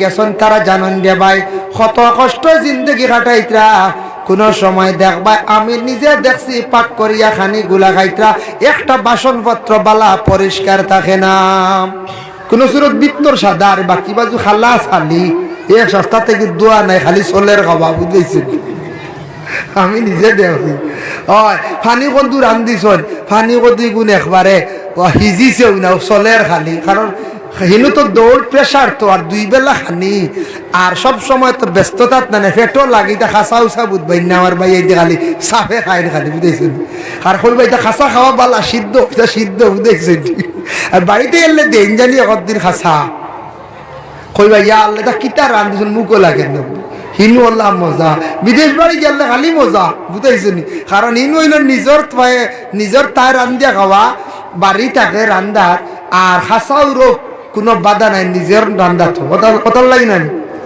গেছেন তারা জানেন রে ভাই কত কষ্ট জিন্দগি কাটাইতরা। কোন সময় দেখবা আমি নিজে দেখছি পাক করিয়া খানি গুলা খাইতরা একটা বাসনপত্র বালা পরিষ্কার থাকে না। কোন সুরত বিত্তর সাদা আর বাকি বাজু খালা খালি এক সস্তা থেকে দোয়া নাই খালি চলের খাওয়া বুঝেছি। আমি নিজে দেখি ফানি কদু রান্ধিছন ফানি কদু গুণ একবারে সিজিছেও না চলের খালি, কারণ হিনু তো দৌড় প্রেশার তো আর দুই বেলা খানি আর সব সময় তো ব্যস্ততার না ফেটো লাগি তা খাসা উসা বুঝবাই না আমার ভাই এই খালি সাফে খাই খালি বুঝেছেন। আর কই ভাই খাসা খাওয়া বালা সিদ্ধ সিদ্ধ বুঝেছেন। আর বাড়িতে এলে দেন জানি একদিন খাসা কই ভাই ইয়া আল্লাহ তা কিতা রান্ধিছন মুখও লাগে না। হিনু আল্লাহ মজা, বিদেশ বাড়ি গেলে খালি মজা বুঝাইছেন। কারণ হিনু হইল নিজের তাই রান্ধিয়া খাওয়া বাড়ি থাকে রান্ধার আর খাসাও রোগ কোনো বাধা নাই নিজের রান্না তো কত লাগে না।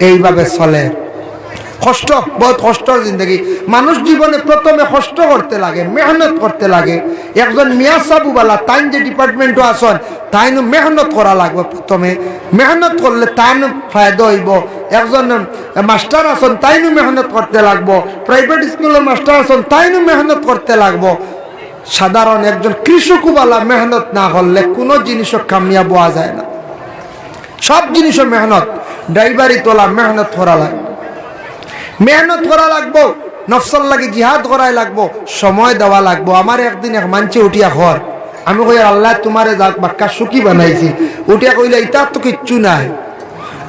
এইভাবে চলে কষ্ট, বহুত কষ্টর জিন্দগি। মানুষ জীবনে প্রথমে কষ্ট করতে লাগে, মেহনত করতে লাগে। একজন মিয়া সাবুবালা তাইন যে ডিপার্টমেন্টও আসন তাইনও মেহনত করা লাগবে। প্রথমে মেহনত করলে তাইনও ফায়দা হইব। একজন মাস্টার আসন তাইনও মেহনত করতে লাগবো, প্রাইভেট স্কুলের মাস্টার আসন তাইনও মেহনত করতে লাগবো। সাধারণ একজন কৃষকওয়ালা মেহনত না করলে কোনো জিনিসও কামিয়াব হওয়া যায় না। সব জিনিসও মেহনত, ড্রাইভারি তোলা মেহনত করা লাগবে, মেহনত করা লাগবো, নফসল লাগে জিহাদ করাই লাগবো, সময় দেওয়া লাগবো। আমার একদিন এক মানছে উঠিয়া ঘর, আমি কই আল্লাহ তোমারে যাক বাক্কা সুখী বানাইছি। উঠিয়া কইলে ইটা তো কিচ্ছু নাই,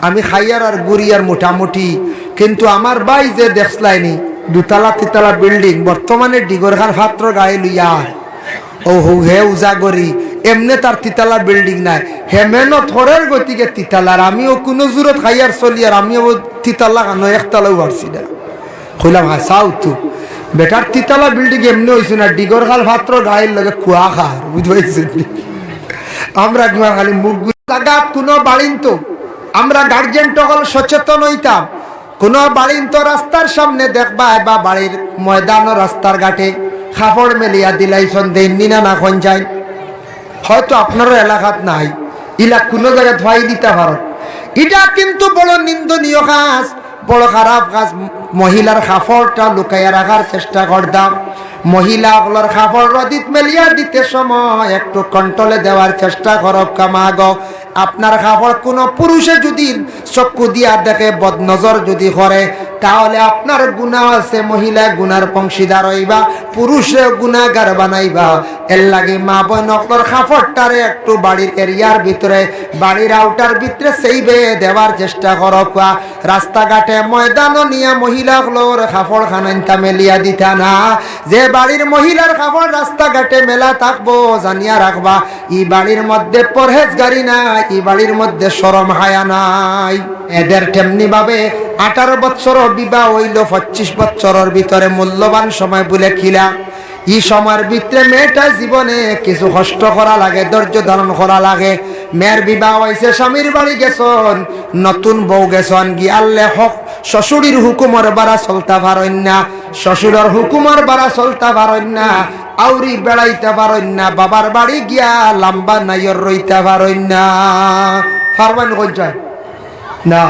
আমি খাইয়ার আর গুড়িয়ার মোটামুটি। কিন্তু আমার ভাই যে দেখলাইনি দুতলা তিতলা বিল্ডিং বর্তমানে ডিগরখার পাত্র গায়ে লইয়া ও হে উজাগরি এমনি তার তিতালা বিল্ডিং নাই, হে মেহনত হরের গতিকে তিতালার। আমিও কোনো জোরত খাইয়ার চলি আর আমিও তিতালা কানো একতলাও পারছি না। কইলাম হ্যাঁ চাও তো বেটার তিতালা বিল্ডিং এমনি হয়েছে না, ডিগরখাল পাত্র গায়ের লগে কুয়া খার বুঝতে। আমরা খালি মুখ লাগা কোনো বাড়িন তো আমরা গার্জেন টকল সচেতন হইতাম। কোনো বাড়িন তো রাস্তার সামনে দেখবা বা বাড়ির ময়দান রাস্তার ঘাটে খাপড় মেলিয়া দিলাইছন দেননি না খন যায়, হয়তো আপনারও এলাকাত নাই, ইলা কোনো জায়গায় ধোয়াই দিতে পারো। এটা কিন্তু বড় নিন্দনীয় কাজ, বড় খারাপ কাজ। মহিলার খাপড়টা লুকাইয়া রাখার চেষ্টা করতাম। মহিলাগুলোর খাপড় রদিত মেলিয়া দিতে সময় একটু কন্ট্রোলে দেওয়ার চেষ্টা করব কামাগ। আপনার খাপড় কোনো পুরুষে যদি চক্ষু দিয়া দেখে বদনজর যদি করে তাহলে আপনার গুনাহ আছে, মহিলা গুনার অংশীদার হইবা, পুরুষে গুনাহগার বানাইবা। এর লাগে মা বোনগুলোর খাপড়টারে একটু বাড়ির এরিয়ার ভিতরে, বাড়ির আউটার ভিতরে সেইবে দেওয়ার চেষ্টা করব। রাস্তাঘাটে ময়দানও নিয়ে মহিলাগুলোর খাপড় খানাইতা মেলিয়া দিতা না। যে বাড়ির মহিলার খাপড় রাস্তাঘাটে মেলা থাকবো জানিয়া রাখবা ই বাড়ির মধ্যে পরহেজগারি নাই, ই বাড়ির মধ্যে শরম হায়া নাই। এদের তেমনি ভাবে 18 বছর বিবাহ হইল, 25 বছরের ভিতরে মূল্যবান সময় বলে খিলা। এই সময়ের ভিতরে মেয়েটা জীবনে কিছু কষ্ট করা লাগে, ধৈর্য ধারণ করা লাগে। মেয়ের বিবাহ হয়েছে, স্বামীর বাড়ি গেছন, নতুন বউ গেছন, গিয়ালে হক শ্বশুরের হুকুমের বাড়া চলতে পারেন না, শ্বশুরের হুকুমের বাড়া চলতে পারেন না, আউরি বেড়াইতে পারেন না, বাবার বাড়ি গিয়া লম্বা নাইয়র রইতে পারেন না। ফারমান কই যায় না।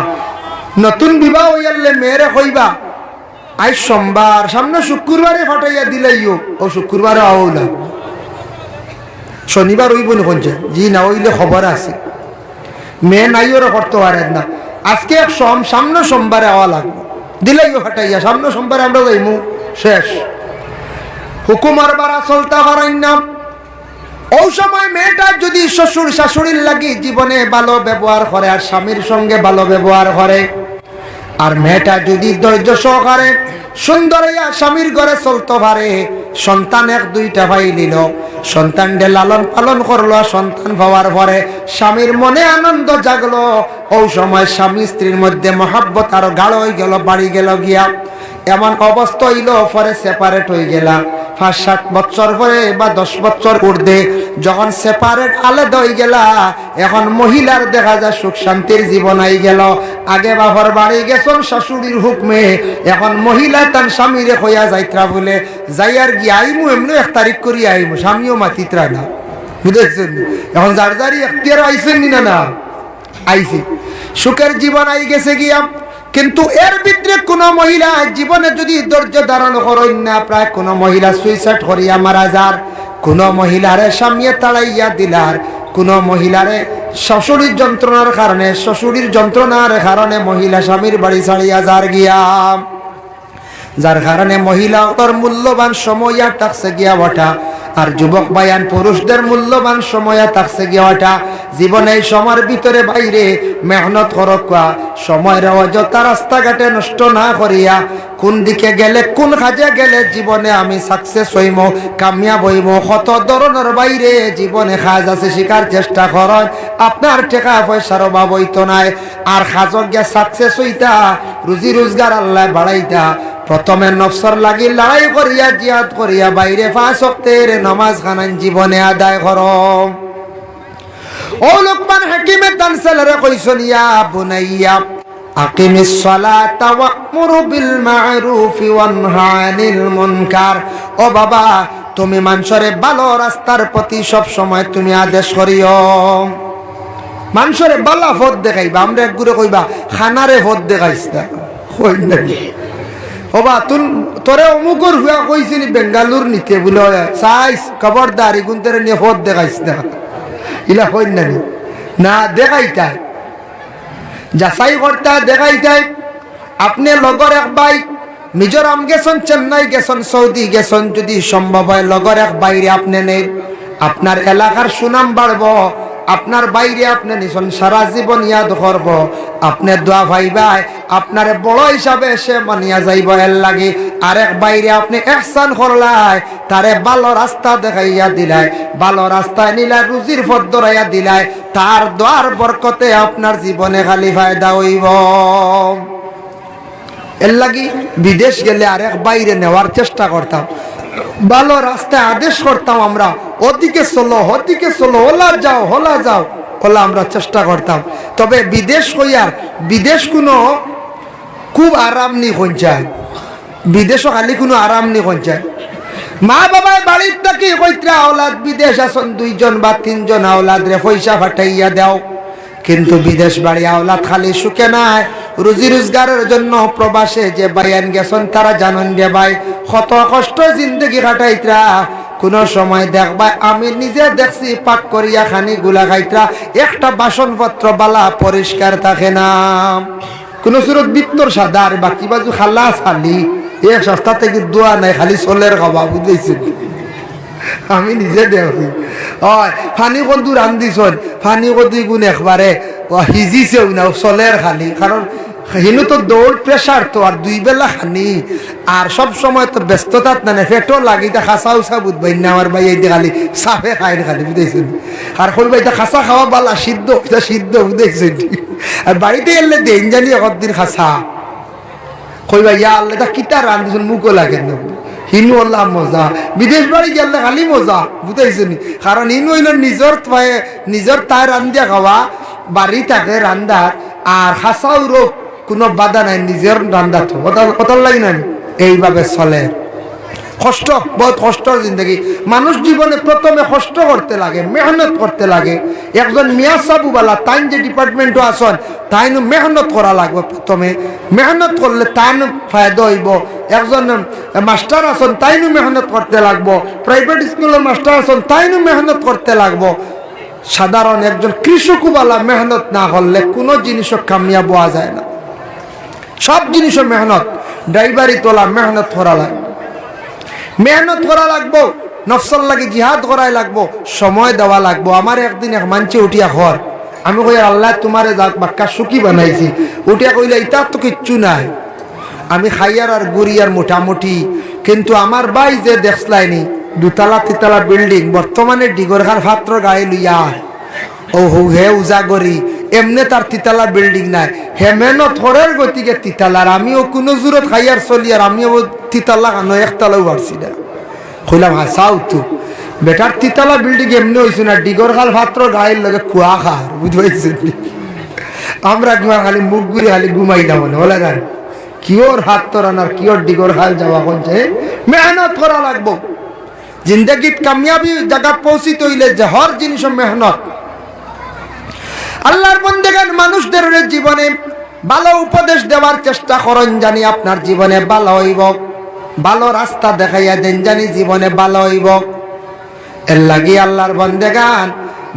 নতুন বিবাহ হইয়ালে মেয়েরে কইবা আজ সোমবার সামনে শুক্রবারে ফাটাইয়া দিলাইও, ও শুক্রবারে আওলা, শনিবার হইব না কোন জি না হইলে খবর আছে। মেয়ে নাইও করতে পারেন না, আজকে এক সামনে সোমবারে আওয়া লাগবে, দিলাইও ফাটাইয়া সামনে সোমবারে আমরা যাইমু, শেষ। হুকুমার বাড়া চলতে পারেন না। ওই সময় মেয়েটা যদি শ্বশুর শাশুড়ির লাগি জীবনে ভালো ব্যবহার করে আর স্বামীর সঙ্গে ভালো ব্যবহার করে, আর মেয়েটা যদি ধৈর্য সহকারে সুন্দর স্বামীর ঘরে চলতে পারে, সন্তান 1-2টা ভাই নিল, সন্তানদের লালন পালন করলো, সন্তান পাওয়ার পরে স্বামীর মনে আনন্দ জাগলো, ওই সময় স্বামী স্ত্রীর মধ্যে মহাব্বত আরো গাঢ় হয়ে গেল, বাড়ি গেল গিয়া। এমন অবস্থা হইল পরে সেপারেট হয়ে গেলা। 5-7 বছর পরে বা 10 বছর উর্ধে যখন সেপারেট আলাদা হয়ে গেলা, এখন মহিলার দেখা যায় সুখ শান্তির জীবন আই গেল। আগে বাবার বাড়ি গেছন শাশুড়ির হুকমে, এখন মহিলা তার স্বামীরে হইয়া যাইত্রা বলে যাইয়ার গিয়ে আইমু এমনি 1 তারিখ করি আইমু, স্বামীও মাতিত্রা না, বুঝেছেন? এখন যার যারি এখতিয়ার আইসেন না না আইছি, সুখের জীবন আই গেছে গিয়া। কিন্তু এর ভিতরে কোন মহিলা জীবনে যদি ধৈর্য ধারণ করেন না, প্রায় কোন মহিলা সুইসাইড করিয়া মারা যার, কোন মহিলারে স্বামীয়ে তাড়াইয়া দিলার, কোন মহিলারে শ্বশুরের যন্ত্রণার কারণে মহিলা স্বামীর বাড়ি ছাড়িয়া যার গিয়া, যার কারণে মহিলা ওর মূল্যবান সময় থাকছে গিয়া ওঠা। আর যুবক ভাইয়ান পুরুষদের মূল্যবান সময় থাকছে গিয়া ওঠা। জীবনে এই সময়ের ভিতরে বাইরে মেহনত করকা, সময়ের অযথা রাস্তাঘাটে নষ্ট না করিয়া কোন দিকে গেলে, কোন কাজে গেলে জীবনে আমি সাকসেস হইম, কামিয়াব হইম, কত ধরনের বাইরে জীবনে কাজ আছে শিকার চেষ্টা করেন। আপনার টাকা পয়সার অভাব হইতো নাই, আর কাজক গিয়া সাকসেস হইতা, রুজি রোজগার আল্লাহ বাড়াইতা। প্রথমে নফসর লাগি লড়াই করিয়া জিহাদ করিয়া বাইরে 5 ওয়াক্তের নামাজ খানান জীবনে আদায় করো। ও লোকমান হাকিমে তানসালরে কইছেন, ইয়া বুনাইয়া আকিমিস সালাতা ওয়া'মুরু বিল মা'রুফি ওয়ানহা আনিল মুনকার। ও বাবা, তুমি মানুষরে ভালো রাস্তার প্রতি সব সময় তুমি আদেশ করিও। মানুষরে ভালো পথ দেখাইবা, আমরা একগুরে কইবা খানারে পথ দেখাইছ না, কই না ওবা তোরে অমুকর হুয়া কইছিলি বেঙ্গালুর নিতে বলে চাইস, খবরদার এগুন তোরে নিয়ে পথ দেখাইছ না, ইলা কই না না দেখাইতাই, যাচাই করতে দেখাইতাই। আপনি লগর এক ভাই মিজোরাম গেছেন, চেন্নাই গেছেন, সৌদি গেছেন, যদি সম্ভব হয় লগর এক বাইরে আপনি নেই, আপনার এলাকার সুনাম বাড়বো। আপনার বাইরে আপনি নিছেন, সারা জীবন ইয়াদ করব, আপনি দোয়া ভাইবাই আপনার বড় হিসাবে সে মানিয়া যাইব এর লাগে। আরেক বাইরে আপনি ইহসান করলাই, তারে ভালো রাস্তা দেখাইয়া দিলাই, ভালো রাস্তায় নিলাই, রুজির পথ ধরাইয়া দিলাই, তার দোয়ার বরকতে আপনার জীবনে খালি ফায়দা হইব। এর লাগি বিদেশ গেলে আরেক বাইরে নেওয়ার চেষ্টা করতাম, ভালো রাস্তায় আদেশ করতাম, আমরা ওদিকে চলো, ওদিকে চলো, ওলা যাও, হোলা যাও, ওলা আমরা চেষ্টা করতাম। তবে বিদেশ হইয়ার, বিদেশ কোনো খুব আরাম নি পঞ্চায়, বিদেশও খালি কোনো আরাম নি পঞ্চায়। মা বাবায় বাড়ির থাকি কইত্রা আওলাদ বিদেশ আসন 2 জন বা 3 জন আওলাদ রে পয়সা ফাটাইয়া দাও, কিন্তু বিদেশ বাড়ি আওলাদ খালি সুখে নাই। রুজি রোজগারের জন্য প্রবাসে যে বাইয়ান গেছেন তারা জানেন রে ভাই, কত কষ্ট জিন্দগি কাটাইত্রা। কোন সময় দেখবা, আমি নিজে দেখছি পাক করিয়া খানি গুলা খাইত্রা, একটা বাসনপত্র বালা পরিষ্কার থাকে না। কোন সুরত বিত্তর সাদা, আর বাকি বাজু খালা খালি, এক সস্তা থেকে দোয়া নাই, খালি চলের খাবা, বুঝেছেন? আমি নিজে দেখি ফানি কদু রান্ধিছন, ফানি কদি গুণ একবারে হিজিছেও না, চলের খালি। কারণ হিনু তো দৌড় প্রেশার তো, আর 2 বেলা খানি, আর সব সময় তো ব্যস্ততার না, পেটও লাগি, তা খাসা উসা বুঝবাই না আমার ভাই, এই খালি সাফে খাই খালি, বুঝেছেন? আর কই ভাই খাসা খাওয়া বালা, সিদ্ধ সিদ্ধ, বুঝেছেন? আর বাড়িতে এলে দেন জানি একদিন খাসা কই ভাই, ইয়া আল্লাহ তা কিতা রান্ধিছন, মুখও লাগে না। হিনু আল্লাহ মজা, বিদেশ বাড়ি গেলে খালি মজা, বুঝাইছেন? কারণ হিনু হইল নিজের তাই রান্ধিয়া খাওয়া, বাড়ি থাকে রান্ধার, আর খাসাও রোগ কোনো বাধা নাই, নিজের রান্ধা তো কত লাগে না, এইভাবে চলে। কষ্ট, বহুত কষ্টর জিন্দগি। মানুষ জীবনে প্রথমে কষ্ট করতে লাগে, মেহনত করতে লাগে। একজন মিয়া সাবুবালা তাইন যে ডিপার্টমেন্টও আসন, তাইন মেহনত করা লাগবে। প্রথমে মেহনত করলে তাইন ফায়দা হইব। একজন মাস্টার আসন, তাইনও মেহনত করতে লাগবো। প্রাইভেট স্কুলের মাস্টার আসন, তাইনও মেহনত করতে লাগবো। সাধারণ একজন কৃষকবালা মেহনত না করলে কোনো জিনিসও কামিয়াব হওয়া যায় না। সব জিনিসও মেহনত, ড্রাইভারি তোলা মেহনত করা লাগবে, মেহনত করা লাগবো, নফসল লাগে জিহাদ করাই লাগবো, সময় দেওয়া লাগবো। আমার একদিন এক মানছে উঠিয়া ঘর, আমি কই আল্লাহ তোমারে যাক বাক্কা সুখী বানাইছি, উঠিয়া কইলে ইটা তো কিচ্ছু নাই, আমি খাইয়ার আর গুড়িয়ার মোটামুটি। কিন্তু আমার ভাই যে দেখলাইনি 2 তলা 3 তলা বিল্ডিং, বর্তমানে ডিগরখান পাত্র গাড়ি লইয়া ও হে উজাগরি, এমনি তার 3 তলা বিল্ডিং নাই, হে মেহনত করার গতিকে 3 তলার। আমিও কোনো জোরত খাইয়ার চলি, আর আমিও 3 তলা কানো 1 তলাও পারছি না। কইলাম হাসাও তো বেটার 3 তলা বিল্ডিং এমনি হয়েছে না, ডিগরখাল পাত্র গাড়ির লগে কুয়া খার, বুঝতে। আমরা কিমার খালি মুখ ঘুরে খালি ঘুমাই না মনে হলে গান, কিওর হাত তোরানার কিওর ডিগরখাল যাওয়া করছে। মেহনত করা লাগবো, জিন্দগিত কামিয়াবি জায়গা পৌঁছিতে হইলে যে হর জিনিস মেহনত। আল্লাহর বান্দাগণ মানুষদের জীবনে ভালো উপদেশ দেওয়ার চেষ্টা করেন, জানি আপনার জীবনে ভালো হইব, ভালো রাস্তা দেখাইয়া দেন, জানি জীবনে ভালো হইব। এর লাগি আল্লাহর বান্দাগণ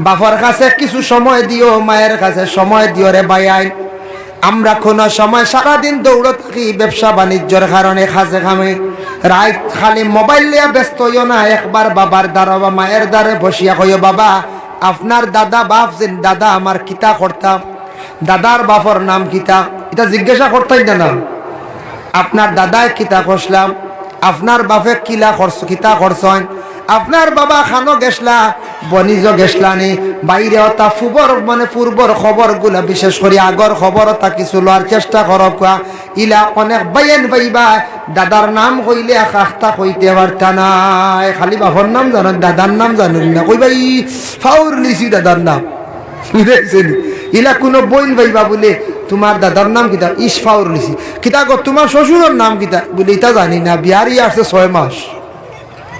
বাবার কাছে কিছু সময় দিও, মায়ের কাছে সময় দিও রে ভাই। আমরা কোনো সময় সারাদিন দৌড় থাকি ব্যবসা বাণিজ্যের কারণে, খাজে খামে, রাত খালি মোবাইল নিয়ে ব্যস্ত হইও না। একবার বাবার দ্বারা বা মায়ের দ্বারে বসিয়া কইও, বাবা আপনার দাদা ভাবছেন দাদা আমার কিতা করতাম, দাদার বাপর নাম কিতা, এটা জিজ্ঞাসা করতেই না। আপনার দাদায় কিতা করছিলাম, আপনার বাপে কিলা করছ, কিতা করছেন, আপনার বাবা খানো গেছলা, বনিজ গেছলানি, বাইরে তা ফুবর মানে পূর্বর খবর গুলা, বিশেষ করে আগর খবর তা কিছু লওয়ার চেষ্টা করক। ইলা অনেক বাইন বাইবা দাদার নাম কইলে আখতা কইতে পারতা না, খালি বাপর নাম জানেন, দাদার নাম জানেন না। কই ভাই ফাউর লিছি দাদার নাম, বুঝেছেন? ইলা কোনো বইন ভাইবা বলে তোমার দাদার নাম কিতা, ইসফাউর লিছি কিতা গো, তোমার শ্বশুরের নাম কিতা বলে এটা জানি না, বিহারি আসছে 6 মাস,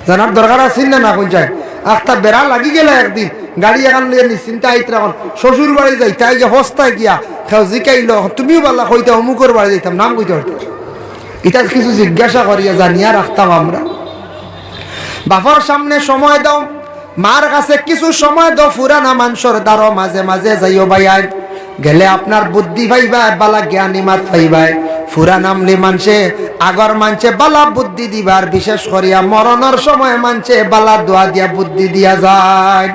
জানার দরকার আছে না? না কোন যায় আখতা বেড়া লাগি গেল একদিন, গাড়ি এখন লিয়ে নিশ্চিন্তা আইতরা, এখন শ্বশুর বাড়ি যাই তাই যে হস্তায় গিয়া খেও জিকাইল, তুমিও বললা কইতা অমুকর বাড়ি যাইতাম, নাম কইতে হতো। এটা কিছু জিজ্ঞাসা করিয়া জানিয়া রাখতাম আমরা। বাবার সামনে সময় দাও, মার কাছে কিছু সময় দাও, ফুরানা মানুষের দ্বারা মাঝে মাঝে যাইও ভাইয়াই, গেলে আপনার বুদ্ধি পাইবা, বালা জ্ঞানী মাত পাইবাই। ফুরা নামলে মানছে আগর মানছে বালা বুদ্ধি দিবার, বিশেষ করিয়া মরণের সময় মানছে বালা দোয়া দিয়া বুদ্ধি দিয়া যায়।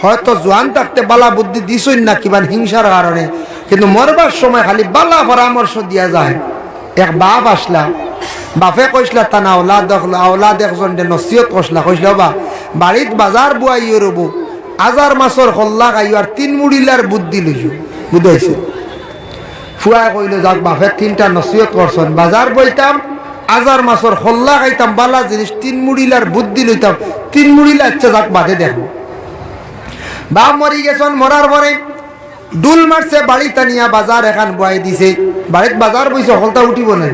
হয়তো জোয়ান থাকতে বালা বুদ্ধি দিছই না কিবা হিংসার কারণে, কিন্তু মরবার সময় খালি বালা পরামর্শ দিয়া যায়। এক বাপ আসলা, বাপে কইসলা তা না আওলাদ একজন নসিহত কইসলা, কইসলা বা বাড়িত বাজার বুয়াইও রব, আজার মাছর হল্লা খাইও আর 3 মুড়িলার বুদ্ধি লইছো, বুঝাইছে। ফুয়া কইল যাক বাপে 3টা নসিহত করছেন, বাজার বইতাম, আজার মাছর হল্লা খাইতাম, বালা জিনিস 3 মুড়িলার বুদ্ধি লইতাম, 3 মুড়িলা আচ্ছা যাক বাদে দেখো। বাপ মরি গেছেন, মরার পরে ডুল মারছে, বাড়ি টানিয়া বাজার এখন বয়াই দিছে। বাড়িত বাজার বইছে, হলতা উঠিব না,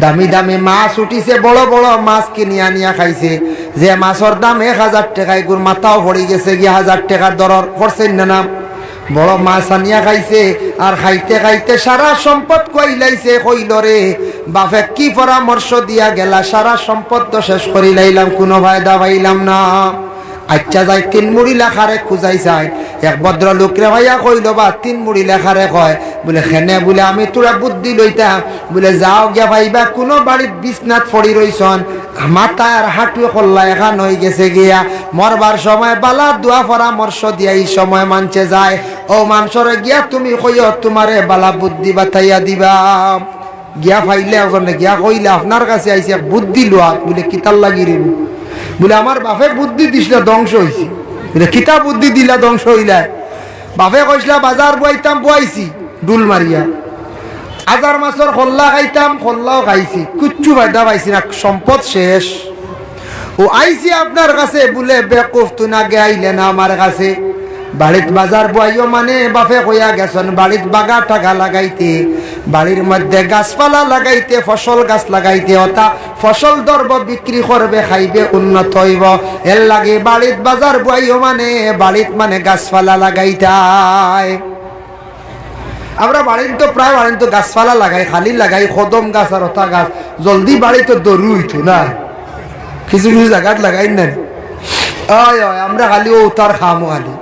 দামি দামি মাছ উঠিছে, বড় বড় মাছ কিনিয়া নিয়া খাইছে। যে মাছের দাম 1000 টাকা, এগুর মাথাও পড়ে গেছে গিয়ে 1000 টাকার দরর করছেন না নাম। বড় মাছ আনিয়া খাইছে, আর খাইতে খাইতে সারা সম্পদ কইলাইছে। কইল রে বাপে কি পরামর্শ দিয়া গেলা, সারা সম্পদ তো শেষ করি লাইলাম, কোনো ফায়দা পাইলাম না। আচ্ছা যাই 3 মুড়ি লেখারে খুঁজাই চাই, এক ভদ্র লোকরে ভাইয়া কইল বা 3 মুড়ি লেখারে কয়, বলে খেনে বলে আমি তোরা বুদ্ধি লইতাম, বলে যাও গিয়া ভাইবা কোনো বাড়ির বিছনাত পড়ি রইছন, মাথা আর হাঁটু কল্লা এখান হয়ে গেছে গিয়া, মরবার সময় বালা দোয়া পরামর্শ দিয়া এই সময় মানছে যায়। ও মানুষরে গিয়া তুমি কইও তোমারে বালা বুদ্ধি বাতাইয়া দিবা। গিয়া ফাইলে ওখানে গিয়া কইলে আপনার কাছে আইসি বুদ্ধি লোয়া, বলে কিতাল লাগি রে, বলে আমার বাপে বুদ্ধি দিছিলা ধ্বংস হয়েছি। বলে কিতা বুদ্ধি দিলা ধ্বংস হইলা? বাপে কইসলা বাজার বুয়াইতাম, বুয়াইছি ডুল মারিয়া, আজার মাছর খল্লা খাইতাম, খল্লাও খাইছি, কিচ্ছু ফায়দা পাইছি না, সম্পদ শেষ। ও আইসি আপনার কাছে, বলে বেকুফ তুই না গে আইলে না আমার কাছে। বাড়িত বাজার বুয়াইও মানে বাপে কইয়া গেছেন বাড়িত বাগা টাকা লাগাইতে, বাড়ির মধ্যে গাছপালা লাগাইতে, ফসল গাছ লাগাইতে, অতা ফসল দরব বিক্রি করবে, খাইবে, উন্নত হইব। এর লাগে বাড়িত বাজার বুয়াইও মানে বাড়িত মানে গাছপালা লাগাইতাই। আমরা বাড়ির তো প্রায় বাড়ির তো গাছপালা লাগাই, খালি লাগাই কদম গাছ আর অতা গাছ, জলদি বাড়ি তো দরু হইতো না, কিছু কিছু জায়গাত লাগাই না। আমরা খালি ও তার খামো খালি।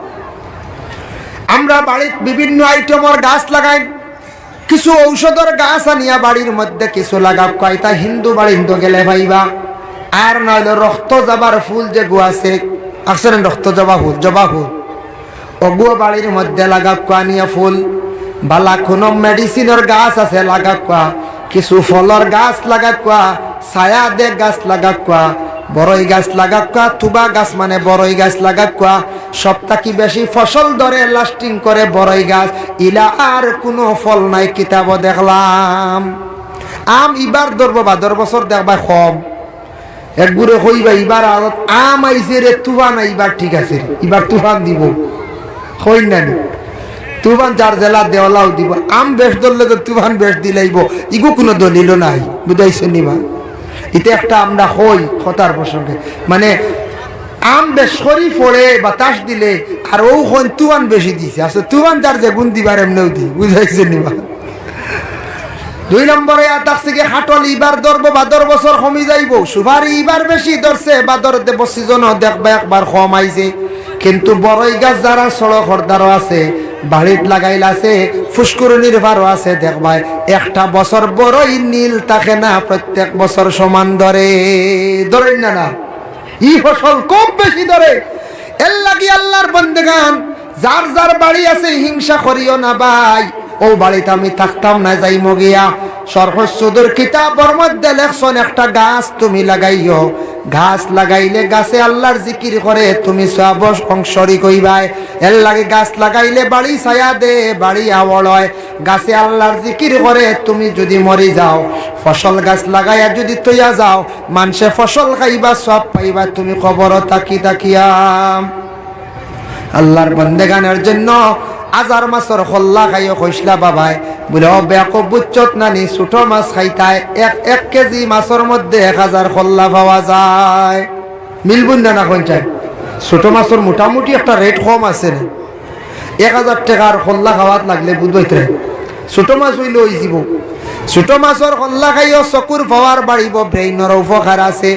আমরা বাড়ির বিভিন্ন আইটেমের গাছ লাগাই, কিছু ঔষধের গাছ আনিয়া বাড়ির মধ্যে কিছু লাগাব কয়, তা হিন্দু বাড়ি হিন্দু গেলে ভাইবা। আর নইলে রক্ত জবার ফুল যে গু আছে, আসলে রক্ত জবা ফুল, জবা ফুল ওগুলো বাড়ির মধ্যে লাগাব কয় আনিয়া ফুল। বালা কোনো মেডিসিনের গাছ আছে লাগাব কয়া, কিছু ফলর গাছ লাগাব কয়া, ছায়া দে গাছ লাগাব কয়া, বড়ই গাছ লাগাব কয়া, তুবা গাছ মানে বড়ই গাছ লাগাব কয়া। সপ্তাহে বেশি ফসল ধরে লাস্টিং করে বড়ই গাছ, ইলা আর কোনো ফল নাই কিতাব দেখলাম। আম ইবার ধরবো, ভাদর বছর দেখবা কম, একগুড়ে হইবা ইবার আম আইসে রে, তুফান এইবার ঠিক আছে, এবার তুফান দিব, হই না তুফান যার জেলা দেওয়ালাও দিব। আম বেশ ধরলে তো তুফান বেশ দিলাইব, ইগো কোনো দলিল নাই, বুঝাইছে নিবা। এটা একটা আমরা হই কথার প্রসঙ্গে, মানে আম বেশ করি পড়ে বাতাস দিলে আর ও হন তুয়ান বেশি দিছে আসলে তুয়ান যার যে গুণ দিবার এমনিও দি বুঝাইছে নিবা 2 নম্বরে আতাকছে কি হাটল ইবার ধরবো বা 10 বছর কমি যাইব সুপারি ইবার বেশি ধরছে বা ধরতে বসিজন দেখবা একবার কম আইছে কিন্তু বড়ই গাছ যারা সড়ক হরদারও আছে বাড়িত লাগাইল আছে ফুসকুরনির ভারও আছে দেখবাই একটা বছর বড়ই নীল থাকে না প্রত্যেক বছর সমান ধরেন না না ই ফসল খুব বেশি ধরে এর লাগি আল্লাহর বান্দেগান যার যার বাড়ি আছে হিংসা করিও না ভাই ও বাড়িতে আমি থাকতাম না যাইমো গিয়া সরহসুদুর কিতাবের মধ্যে লেখছেন একটা গাছ তুমি লাগাইও গাছ লাগাইলে গাছে আল্লাহর জিকির করে তুমি সব অংশরি কইবাই এর লাগে গাছ লাগাইলে বাড়ি ছায়া দে বাড়ি আওয়াল হয় গাছে আল্লাহর জিকির করে তুমি যদি মরি যাও ফসল গাছ লাগাইয়া যদি তৈয়া যাও মানুষে ফসল খাইবা সব পাইবা তুমি খবর তাকিয়া আল্লাহর বান্দেগানের জন্য আজার মাছর খল্লা খাইও খসলা বাবাই বলে ও বেকো বুচ্চত নানি ছোট মাছ খাইতায় 1 কেজি মাছের মধ্যে 1000 খল্লা পাওয়া যায় মিলবুন না কোনটাই ছোট মাছের মোটামুটি একটা রেট কম আছে না 1000 টাকার খল্লা খাওয়াত লাগলে বুঝবইতে ছোট মাছ হইলে ওই যাব ছোট মাছের খল্লা খাইও চকুর পাওয়ার বাড়িব ব্রেইনের উপকার আছে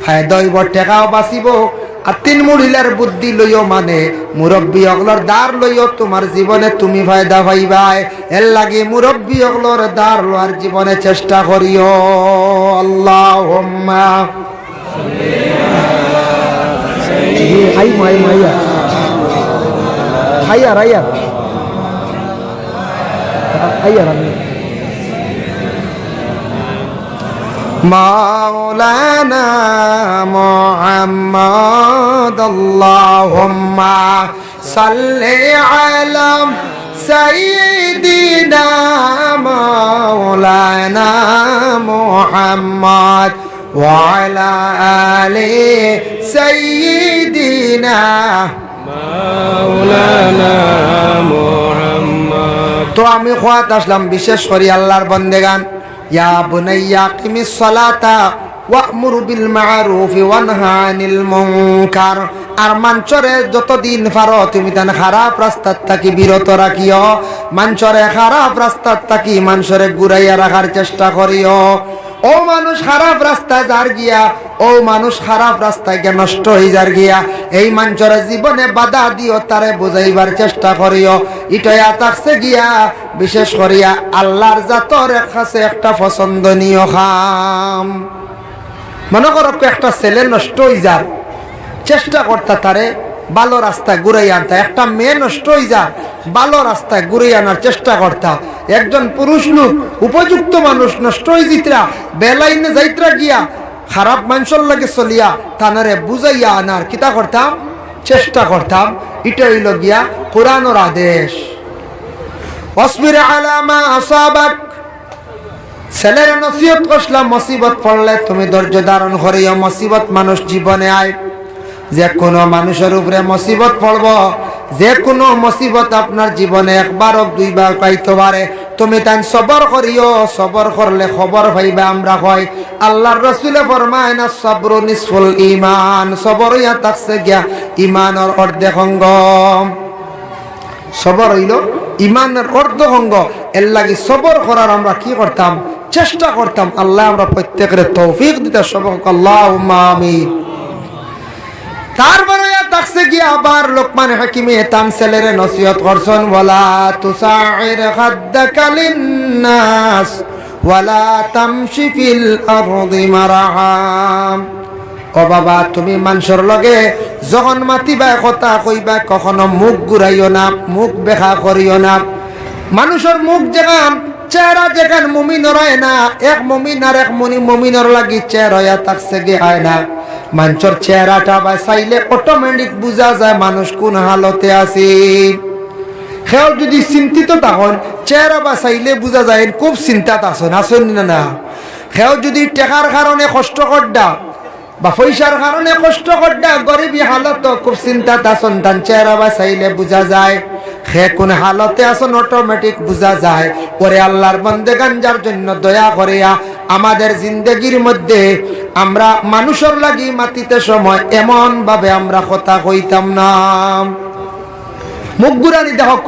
ফায়দা হইব টাকাও বাঁচিব আর 3 মহিলার বুদ্ধি লইও মানে মুরব্বী অগলর দার লইও তোমার জীবনে তুমি ফায়দা পাইবাই এর লাগে মুরব্বী অগলর দার লওয়ার জীবনে চেষ্টা করিও আল্লাহুম্মা হাই মাই মাইয়া হাইয়া রাইয়া হাইয়া রামি مولانا محمد اللهم صل على سيدنا مولانا محمد وعلى آل سيدنا مولانا محمد তো আমি খোয়াত আসলাম বিশেষ করে আল্লাহর বান্দেগান ইয়া বুনাইয়া কিমিস সালাতা ওয়া'মুর বিল মা'রুফি ওয়ানহা আনিল মুনকার আর মানচরে যতদিন পারো তুমি তান খারাপ রাস্তার থাকি বিরত রাখিও মানচরে খারাপ রাস্তার থাকি মানচরে ঘুরাইয়া রাখার চেষ্টা করিও ও মানুষ খারাপ রাস্তায় যার গিয়া ও মানুষ খারাপ রাস্তায় গিয়া নষ্ট হয়ে যার গিয়া এই মানচরে জীবনে বাধা দিও তারে বুঝাইবার চেষ্টা করিও ইটায়া থাকছে গিয়া বিশেষ করিয়া আল্লাহর জাতর কাছে একটা পছন্দনীয় কাম মনে করো একটা ছেলে নষ্ট হয়ে যার চেষ্টা করতা তারে ভালো রাস্তায় ঘুরাই আনতা একটা মেয়ে নষ্ট হয়ে যা ভালো রাস্তায় ঘুরাই আনার চেষ্টা করতা একজন পুরুষ লোক উপযুক্ত মানুষ নষ্ট হয়ে জিতরা বেলাইনে যাইত্রা গিয়া খারাপ মানুষের লাগে চলিয়া তানারে বুঝাইয়া আনার কিতা করতাম চেষ্টা করতাম এটা হইল গিয়া কোরআনের আদেশ অসবির আলা মা আসাবাক ছেলের নসিহত করলাম মুসিবত পড়লে তুমি ধৈর্য ধারণ করিও মুসিবত মানুষ জীবনে আয় যে কোনো মানুষের উপরে মুসিবত পড়ব যে কোনো মুসিবত আপনার জীবনে একবার হোক দুইবার পাইতে পারে তুমি তাই সবর করিও সবর করলে খবর পাইবা আমরা হয় আল্লাহর রাসূলে ফরমায় না সবরু নিসফুল ঈমান সবর ইয়া থাকছে গিয়া ঈমানের অর্ধেক অঙ্গ সবর হইল ঈমানের অর্ধেক অঙ্গ এর লাগি সবর করার আমরা কি করতাম চেষ্টা করতাম আল্লাহ আমরা প্রত্যেকের তৌফিক দিতে সবক আল্লাহুম্মা আমিন তারপরে থাকছে গিয়া আবার লোকমান হাকিমে তাম ছেলেরে নসিহত করছেন ওয়ালা তুসাইর খাদ্দাকা লিন্নাস ওয়ালা তামশি ফিল আরদি মারহাম ও বাবা তুমি মানুষের লগে যখন মাতিবা কথা কইবা কখনো মুখ ঘুরাইও না মুখ বেখা করিও না মানুষের মুখ যেখান চেহারা যেখান মুমিনের হয় না এক মুমিন আর এক মুমিনের লাগি চেহারা হইয়া থাকছে গে হয় না মানুষের চেহারাটা বা চাইলে অটোমেটিক বোঝা যায় মানুষ কোন হালতে আছে সেও যদি চিন্তিত তখন চেহারা বা চাইলে বোঝা যায় খুব চিন্তাত আসেন না সেও যদি টেকার কারণে কষ্ট করডা বা পয়সার কারণে কষ্ট করডা গরিবী হালত খুব চিন্তাত আসন তার চেহারা বা চাইলে বোঝা যায় সে কোন হালতে আসন অটোমেটিক বোঝা যায় পরে আল্লাহর বান্দেগান যার জন্য দয়া করিয়া আমাদের জিন্দগির মধ্যে আমরা মানুষের লাগি মাতিতে সময় এমন ভাবে আমরা কথা কইতাম না। মুখ গুরানি দেখো,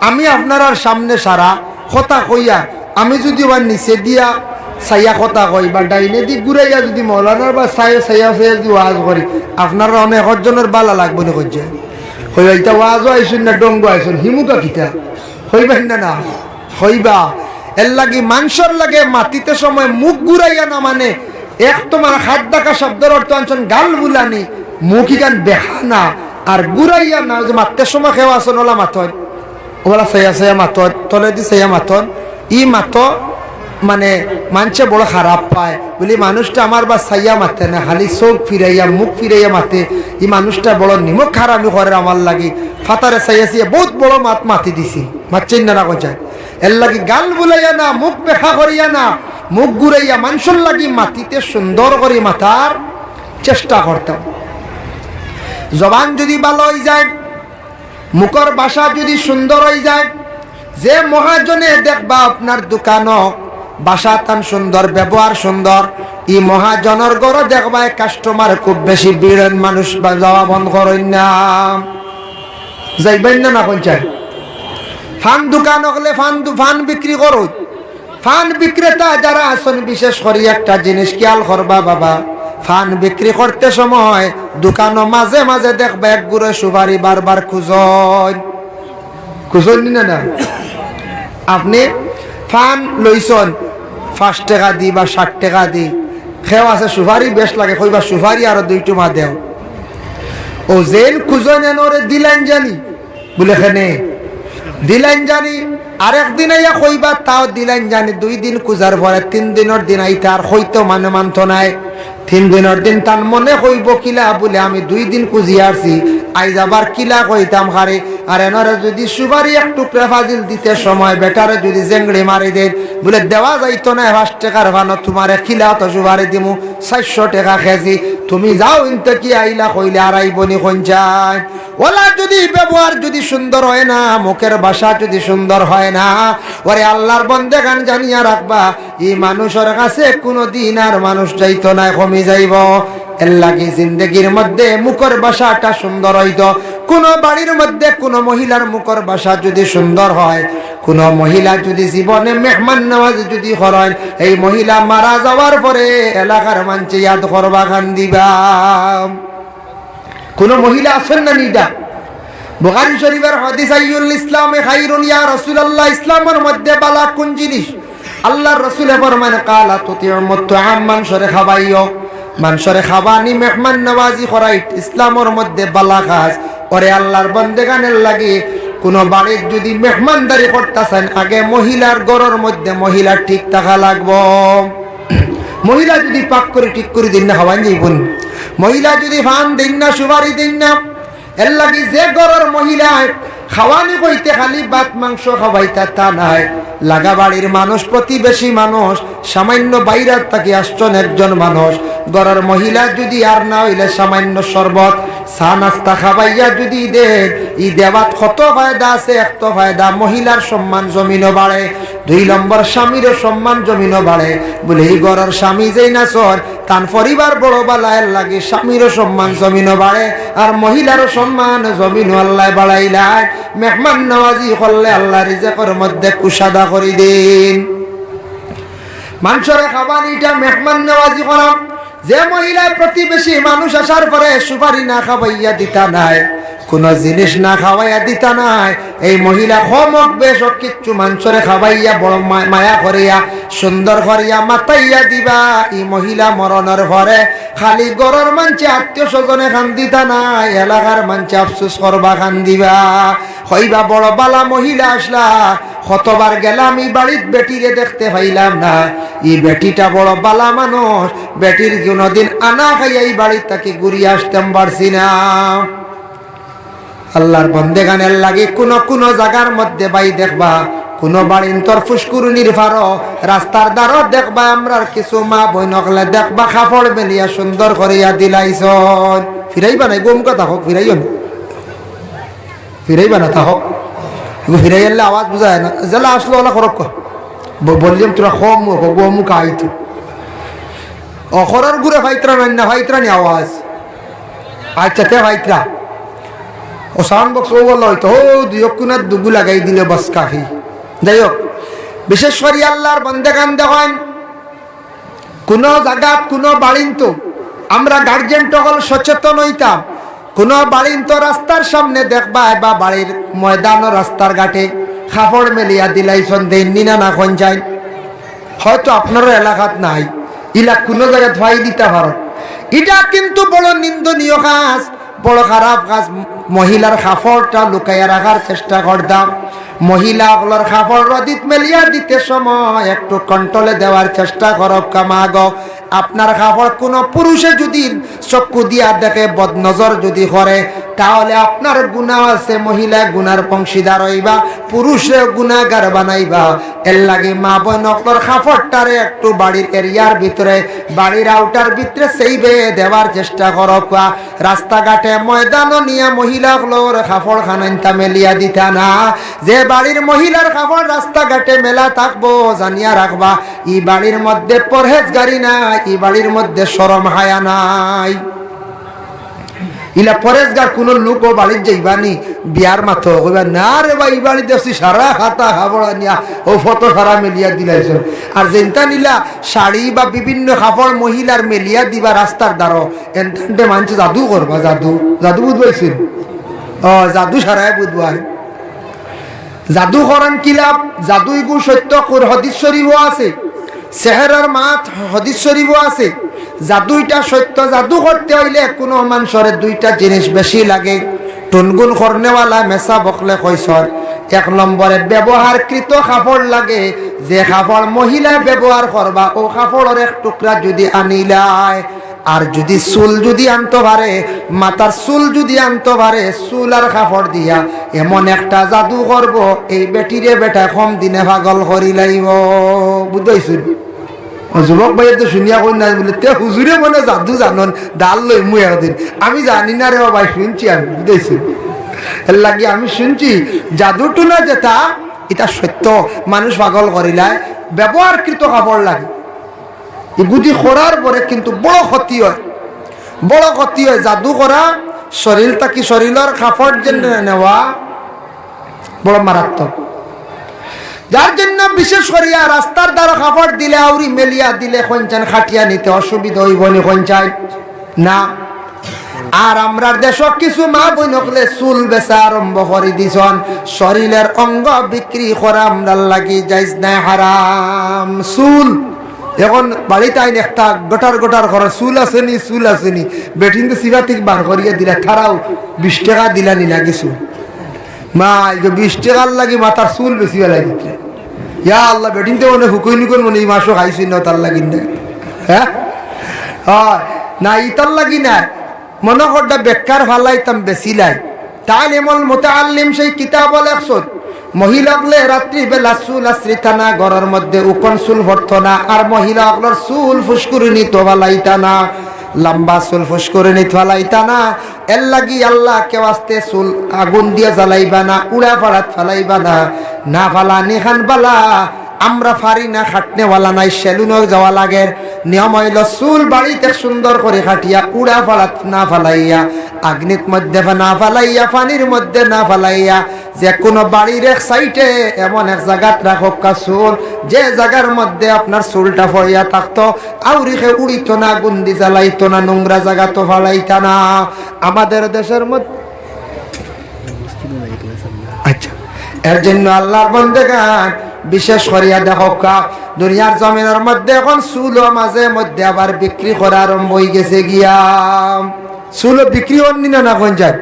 আমি আপনার সামনে সারা কথা কইয়া আমি যদি বা নিচে দিয়া সাইয়া কথা কই বা ডাইনে দিক ঘুরাইয়া যদি মৌলানার বা সাইয়া সাইয়া সাইয়া যদি ওয়াজ করি, আপনারা অনেক জনের বালা লাগবে না। কইছে হইবা ইটা ওয়াজও আইসুন না ডঙ্গ আইসুন হিমুকা কিতা হইবেন না না হইবা। এর লাগি মানুষের লাগে মাতিতে সময় মুখ ঘুরাইয়া না, মানে এক তোমার হাত ডাকা শব্দের অর্থ আনছেন গাল বুলানি, মুখ ইকান বেহা না আর ঘুরাইয়া না। যে মাততে সময় খেয়ে আসন ওলা মাথন, ওলা সাইয়া সাইয়া মাথন, তলে দি সাইয়া মাথন, ই মাত মানে মানুষে বড় খারাপ পায় বলি মানুষটা আমার বা সাইয়া মাতে না, খালি চোখ ফিরাইয়া মুখ ফিরাইয়া মাতে। ই মানুষটা বড় নিমক খারামি করে আমার লাগি, ফাতারে সাইয়া সাইয়া বহুত বড় মাতি দিছি, মাতছেন না কইছে। এর লাগি গাল বুলাইয়া না, মুখ বেখা করিয়া না, মুখ ঘুরাইয়া মানুষের লাগি মাতিতে সুন্দর করে মাতার চেষ্টা করতাম। জবান যদি ভালো হয়ে যায়, মুখর ভাষা যদি সুন্দর হয়ে যায়, যে মহাজনে দেখবা আপনার দোকানও বাসা তান সুন্দর, ব্যবহার সুন্দর, ই মহাজনের গড় দেখবা কাস্টমার খুব বেশি ভিড়েন, মানুষ যাওয়া বন্ধ করেন না, যাইবেন না কোন চাই। ফান দোকান হলে ফান বিক্রি করো, ফান বিক্রেতা যারা আছেন বিশেষ করে একটা জিনিস খেয়াল করবা বাবা, ফান বিক্রি করতে সময় দোকানও মাঝে মাঝে দেখবা এক গুড়ে সুপারি বারবার খুঁজন না না। আপনি ফান লইছন 5 টাকা দি বা 60 টাকা দি, খেও আছে সুপারি বেশ লাগে, কইবা সুপারি আরো 2 টুমা দেও, ও জেল খুঁজন এনরে দিলেন জানি বলে খেনে দিলেন জানি, আরেকদিন আইয়া কইবা তাও দিলেন জানি, 2 দিন খুঁজার পরে 3 দিনের দিন আইতা আর হইতো মানে মানত নাই। 3 দিনের দিন তার মনে কইব কিলা বলে আমি 2 দিন খুঁজিয়ে আসছি, আই যাবার কিলা কইতাম হারে। আর এনারে যদি সুপারি এক টুকরা ফাজিল দিতে সময় বেটারে যদি জেংড়ি মারি দেন বলে দেওয়া যাইতো না 5 টাকার ভানো, তোমারে কিলা তো সুপারি দিমু 400 টাকা কেজি, তুমি যাও ইনতে কি আইলা কইলে আর আইবনি কোন যায়। ওলা যদি ব্যবহার যদি সুন্দর হয় না, মুখের ভাষা যদি সুন্দর হয় না, ওরে আল্লাহর বন্দেগান জানিয়া রাখবা এই মানুষের কাছে কোনো দিন আর মানুষ যাইতো না, কমে যাইব। এর লাগি জিন্দগির মধ্যে মুখের ভাষাটা সুন্দর হইতো। কোন বাড়ির মধ্যে কোন মহিলার মুখের ভাষা যদি সুন্দর হয়, কোন মহিলা যদি জীবনে মেহমান নওয়াজি যদি করেন, এই মহিলা মারা যাওয়ার পরে এলাকার মানুষ ইয়াদ করবা খান দিবা। কোন মহিলা আছেন না নিদা, বুখারী শরীফের হাদিস আইয়ুল ইসলামে খায়রুন ইয়া রাসূলুল্লাহ, ইসলামের মধ্যে বালা কোন জিনিস? আল্লাহর রাসূল ফরমান কালা তুতিউ মুতআম, মানসরে খাবাইও, মানসরে খাবানি মেহমান নওয়াজি করাই ইসলামের মধ্যে বালা কাজ। ওরে আল্লাহর বান্দেগানের লাগি কোন বাড়ির যদি মেহমানদারি করতেছেন, আগে মহিলার ঘরের মধ্যে মহিলা ঠিক থাকা লাগবো। মহিলা যদি পাক করে ঠিক করে দিন না খাওয়ান যাইবন, মহিলা যদি ফান দিন না সুপারি দিন না, এর লাগি যে ঘরের মহিলা খাওয়ানি কইতে খালি ভাত মাংস খাওয়াইতা তা নাই, লাগা বাড়ির মানুষ প্রতিবেশী মানুষ সামান্য বাইরের থেকে আসছেন একজন মানুষ, ঘরের মহিলা যদি আর না হইলে সামান্য শরবত চা নাস্তা খাওয়াইয়া যদি দেন, ই দেওয়াত কত ফায়দা আছে। এক তো ফায়দা মহিলার সম্মান জমিনও বাড়ে, 2 নম্বর স্বামীরও সম্মান জমিনও বাড়ে। বলে এই ঘরের স্বামী যেই না চল তার পরিবার বড় বালায়ের লাগে, স্বামীরও সম্মান জমিনও বাড়ে আর মহিলারও সম্মান জমিনও আল্লাহ বাড়াইলায়। মেহমান নওয়াজি করলে আল্লাহ রিজেকের মধ্যে কুশাদা করে দিন। মানুষের খাবানিটা মেহমান নওয়াজি করা, যে মহিলা প্রতিবেশী মানুষ আসার পরে সুপারি না খাওয়াইয়া দিতা নাই, কোন জিনিস না খাওয়াইয়া দিতা নাই, এই মহিলা কমক বেশ কিচ্ছু মানুষরে খাওয়াইয়া বড় মায়া করিয়া সুন্দর করিয়া মাতাইয়া দিবা। এই মহিলা মরণের ঘরে খালি গরর মানছে আত্মীয় স্বজনে খান দিতা নাই, এলাকার মানছে আফসোস করবা খান দিবা। হইবা বড় বালা মহিলা আসলা, কতবার গেলাম এই বাড়ির বেটিরে দেখতে পাইলাম না, এই বেটিটা বড় বালা মানুষ, বেটির কোনদিন আনা খাইয়া এই বাড়ির তাকে ঘুরিয়ে আসতাম পারছি না। আল্লাহর বন্দেগানের লাগে কোন কোন জায়গার মধ্যে বাই দেখবা, কোন বাড়ির তোর ফুসকুরুনির ফারো রাস্তার দ্বারও দেখবা আমরার কিছু মা বই নকলে দেখবা কাপড় বেলিয়া সুন্দর করিয়া দিলাইছন। ফিরাইবা নাই গোম কথা হোক, ফিরাইও না, ফিরাইবা না তা হোক, ফিরাই আনলে আওয়াজ বুঝায় না, জেলা আসলো ওলা করক বললাম তোরা কম গোমুখ আইতো অখরার ঘুরে ফাইত্রা না ফাইত্রা নি আওয়াজ আচ্ছা তে ফাইত্রা ও সাউন্ড বক্স ও বললো হয়তো ও দুইকুনার দুগু লাগাই দিলে বস কাফি। যাই হোক, বিশেষ করে আল্লাহর বন্দেগান দেখেন কোনো জায়গাত কোনো বাড়িন্ত আমরা গার্জেন টকল সচেতন হইতাম, কোনো বাড়িন্ত রাস্তার সামনে দেখবা বা বাড়ির ময়দান ও রাস্তার ঘাটে কাপড় মেলিয়া দিলাইছন দেননি না না কোন যায়, হয়তো আপনারও এলাকাত নাই, ইলা কোনো জায়গায় ধোয়াই দিতে পারো। এটা কিন্তু বড় নিন্দনীয় কাজ, বড় খারাপ কাজ। মহিলার কাপড়টা লুকাইয়া রাখার চেষ্টা করতাম, মহিলাগুলোর কাপড় রদিত মেলিয়া দিতে সময় একটু কন্ট্রোলে দেওয়ার চেষ্টা করব কামাগ। আপনার কাপড় কোনো পুরুষে যদি চক্ষু দিয়া দেখে বদনজর যদি করে তাহলে আপনার গুনাহ আছে, মহিলা গুনার অংশীদার হইবা, পুরুষে গুনাহগার বানাইবা। এর লাগে মা বোনগুলোর কাপড়টারে একটু বাড়ির এরিয়ার ভিতরে, বাড়ির আউটার ভিতরে সেইবে দেওয়ার চেষ্টা করব। রাস্তাঘাটে ময়দানও নিয়ে মহিলাগুলোর কাপড় খানাইতা মেলিয়া দিতা না। যে বাড়ির মহিলার কাপড় রাস্তাঘাটে মেলা থাকবো জানিয়া রাখবা ই বাড়ির মধ্যে পরহেজগারি নাই, ই বাড়ির মধ্যে শরম হায়া নাই। ইলা পরেজগার কোন লোক ও বাড়ির যাইবানি বিয়ার মাথো কইবা না রে ভাই বাড়ি দেখছি সারা খাতা কাপড় নিয়া ও ফটো সারা মেলিয়া দিলাইছ। আর যেনটা নিলা শাড়ি বা বিভিন্ন কাপড় মহিলার মেলিয়া দিবা রাস্তার দ্বারা এনতে মানছে জাদু করবা, জাদু জাদু বুঝবাইছেন? ও জাদু সারাই বুঝবাই। জাদু করেন কি লাভ? জাদু ইগু সত্য হদিস শরীফও আছে, সেহেরার মাত হদিস শরীফও আছে। জাদুইটা সত্য। জাদু করতে হইলে কোনো মানুষের দুইটা জিনিস বেশি লাগে। টুনগুন করনেওয়ালা মেসা বকলে কইসর, এক নম্বরে ব্যবহারকৃত কাপড় লাগে। যে কাপড় মহিলা ব্যবহার করবা ও কাপড়ের এক টুকরা যদি আনিলায়, আর যদি চুল যদি আনতে পারে, মাথার চুল যদি আনতে পারে, চুল আর কাপড় দিয়া এমন একটা জাদু করব এই বেটিরে বেটা কম দিনে পাগল করি লাইব। বুঝাইছুন? যুবক ভাই তো শুনিয়া কই না বলে তে হুজুরে মনে জাদু জানন ডাল লই মুই একদিন। আমি জানি না রে ভাই, শুনছি আমি। বুঝাইছি? এর লাগি আমি শুনছি জাদুটু না যেটা এটা সত্য, মানুষ পাগল করিলায়। ব্যবহারকৃত কাপড় লাগে, এগুলি করার পরে কিন্তু বড় ক্ষতি হয়, বড় ক্ষতি হয়। জাদু করা শরীরটা কি শরীরের কাপড় জন্য নেওয়া বড় মারাত্মক। যার জন্য বিশেষ করিয়া রাস্তার দ্বারা কাপড় দিলে আউরি মেলিয়া দিলে কঞ্চান খাটিয়া নিতে অসুবিধা হইব নি কঞ্চায় না। আর আমরার দেশ কিছু মা বই নকলে চুল বেচা আরম্ভ করে দিছন, শরীরের অঙ্গ বিক্রি করা আমরার লাগি যাইজ নাই, হারাম। চুল এখন বাড়িতে আইন একটা গোটার গোটার ঘর চুল আসেনি, চুল আসেনি, বেটিং সিরা থেকে বার করিয়া দিলা, তারাও 20 টাকা দিলা নি না কিছু মা 20 টাকার লাগি মাথার চুল বেশি লাগে। ইয়া আল্লাহ, বেটিং তো মনে হুকুই নিকুন মনে এই মাসও খাইছি না তার লাগি না। হ্যাঁ না ইতার লাগি না, মনে করটা বেকার ফালাইতাম বেশি লাই। তাই এমন মুতাআল্লিম সেই কিতাব লেখছত মহিলাগুলো রাত্রি বেলা চুল আশ্রিতা না, ঘরের মধ্যে উকন চুল ভরত না, আর মহিলাগুলোর চুল ফুসকুরি নিত ফালাইতা না, লম্বা চুল ফুসকুরি নিত ফালাইতা না। এর লাগি আল্লাহ কেউ আসতে চুল আগুন দিয়ে জ্বালাইবা না, উড়া ফাড়াত ফালাইবা না, না ফালা নিখান বালা। আমরা পারি না, খাটনেওয়ালা নাই, সেলুনও যাওয়া লাগে। নিয়ম হইল চুল বাড়িতে সুন্দর করে খাটিয়া উড়া ফালাত না ফালাইয়া, আগ্নির মধ্যে না ফালাইয়া, পানির মধ্যে না ফালাইয়া, যে কোনো বাড়ির এক সাইডে এমন এক জায়গাত রাখো চুল, যে জায়গার মধ্যে আপনার চুলটা ফইয়া থাকতো, আউরিকে উড়িত না, গুন্দি জ্বালাইতো না, নোংরা জায়গা তো ফালাইতা না। আমাদের দেশের মধ্যে আচ্ছা, এর জন্য আল্লাহর বান্দাগান বিশেষ করিয়া দেখো দুনিয়ার জমিনের মধ্যে এখন চুলও মাঝে মধ্যে আবার বিক্রি করা আরম্ভ হয়ে গেছে গিয়া। চুলও বিক্রি হননি না কোন যায়?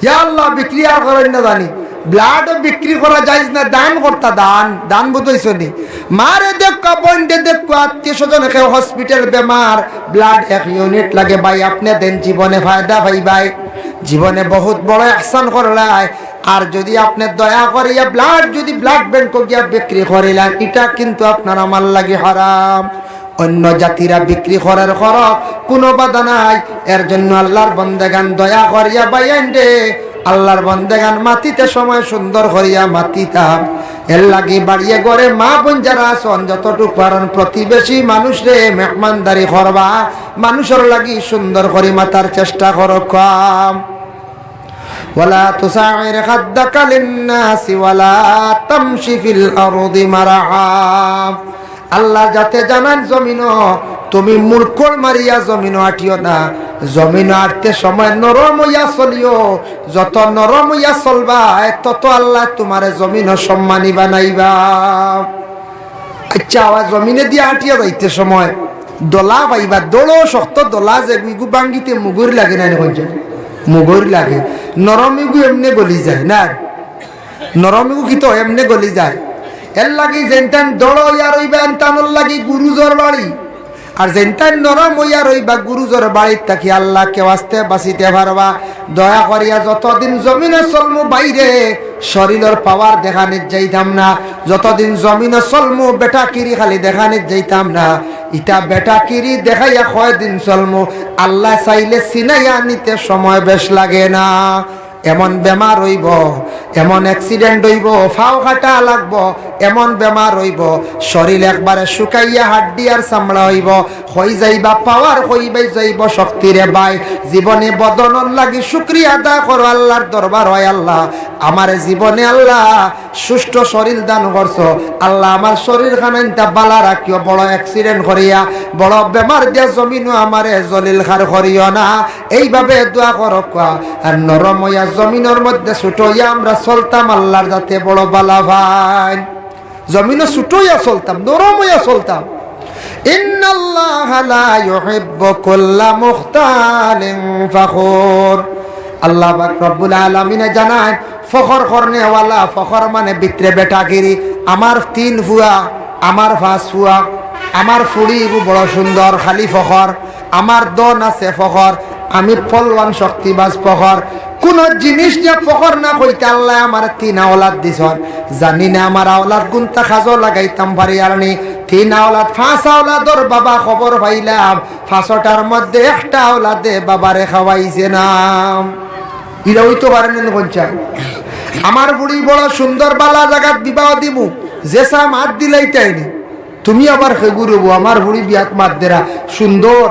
ইয়া আল্লাহ, বিক্রি আর করেন না জানি। ব্লাডও বিক্রি করা যায় না, দান করতা, দান দান বুঝাইছ নি? মারে দেখো, বন্ডে দেখো, আত্মীয় স্বজন কেউ হসপিটাল বেমার, ব্লাড 1 ইউনিট লাগে ভাই, আপনি দেন, জীবনে ফায়দা ভাই ভাই, জীবনে বহুত বড় আহসান করলাই। আর যদি আপনি দয়া করিয়া ব্লাড যদি ব্লাড ব্যাংক গিয়া বিক্রি করিলেন, এটা কিন্তু আপনার আমার লাগে হারাম। অন্য জাতিরা বিক্রি করার খরচ কোনো বাধা নাই। এর জন্য আল্লাহর বন্দেগান দয়া করিয়া বাইন দে, আল্লাহর বন্দেগান মাটিতে সময় সুন্দর করিয়া মাটিতাম, এর লাগি বাড়িয়ে ঘরে মা বোন যারা আছেন যতটুক পারেন প্রতিবেশী মানুষরে মেহমানদারি করবা, মানুষের লাগি সুন্দর করে মাতার চেষ্টা করো। কাম ওয়ালা তুসাইর খাদ্দাকা লিন্নাসি ওয়ালা তামশি ফিল আরদি মারহা। আল্লাহ যাতে জানান জমিনও তুমি মুরকল মারিয়া জমিনও আটিও না, জমিন আটতে সময় নরম হইয়া চলিও, যত নরম হইয়া চলবা তত আল্লাহ তোমার জমিনও সম্মানী বানাইবা। আচ্ছা আওয়াজ জমিনে দিয়ে আটিয়া যাইতে সময় দোলা পাইবা, দোলো শক্ত দোলা যে গুইগু বাঙ্গিতে মুগুর লাগে না, মুগুর লাগে। নরমিগু এমনি গলি যায় না, নরমিগু কি তো এমনি গলি যায়। এর লাগি যেনটান দড় হইয়া রইবা এনটানোর লাগি গুরুজোর বাড়ি, আর যেনটান নরম হইয়া রইবা গুরুজোর বাড়ির থাকি আল্লাহ কেউ আসতে বাঁচিতে পারবা। দয়া করিয়া যতদিন জমিনে চলমু বাইরে শরীরের পাওয়ার দেখানিত যাইতাম না, যতদিন জমিনে চলমু বেটা কিরি খালি দেখানিত যাইতাম না। ইটা বেটা কিরি দেখাইয়া কয়দিন চলমু, আল্লাহ চাইলে চিনাইয়া নিতে সময় বেশ লাগে না। এমন বেমার হইব, এমন অ্যাক্সিডেন্ট হইব, ফাও কাটা লাগবো, এমন বেমার হইব শরীর একবারে শুকাইয়া হাড্ডি আর চামড়া হইব, হই যাইবা পাওয়ার হইবাই যাইব শক্তিরে বাই। জীবনে বদনর লাগি শুকরিয়া আদা করো আল্লাহর দরবার হয়, আল্লাহ আমার জীবনে আল্লাহ সুষ্ঠ শরীর দান করছো, আল্লাহ আমার শরীর খানাইটা বালা রাখিও, বড় অ্যাক্সিডেন্ট করিয়া বড় বেমার দিয়া জমিনও আমারে জলিল খার করিও না। এইভাবে দোয়া করো। আর নরম হইয়া জমিনের মধ্যে ছুটইয়া আমরা চলতাম আল্লাহর যাতে বড় বালা ভাই, জমিনে ছুটইয়া চলতাম, নরম হইয়া চলতাম। ইন্নাল্লাহা লা ইউহিব্বু কুল্লা মুখতালিন ফখুর। আল্লাহ পাক রব্বুল আলামিন জানায় ফখর করনে ওয়ালা, ফখর মানে ভিতরে বেটাগিরি। আমার 3 ফুয়া, আমার 5 ফুয়া, আমার ফুড়ি বড় সুন্দর খালি ফখর, আমার দন আছে ফখর, আমি ফলওয়ান শক্তিবাজ ফখর। কোন জিনিস নিয়ে ফখর না কইতে আল্লাহ আমার 3 আওলাদ দিছন। জানি না আমার আওলাদ গুনতা খাজো লাগাইতাম পারি আর নি। 3 আওলাদ 5 আওলাদর বাবা খবর পাইলাম 5টার মধ্যে একটা আওলাদে বাবারে খাওয়াইছে না। ইরা হইতে পারেন কোনটা। আমার বুড়ি বড় সুন্দর বালা জায়গাত বিবাহ দিমু, যেসা মাত দিলাইতাইনি, তুমি আবার খেগুরবো আমার বুড়ি বিয়াত মাত দেরা সুন্দর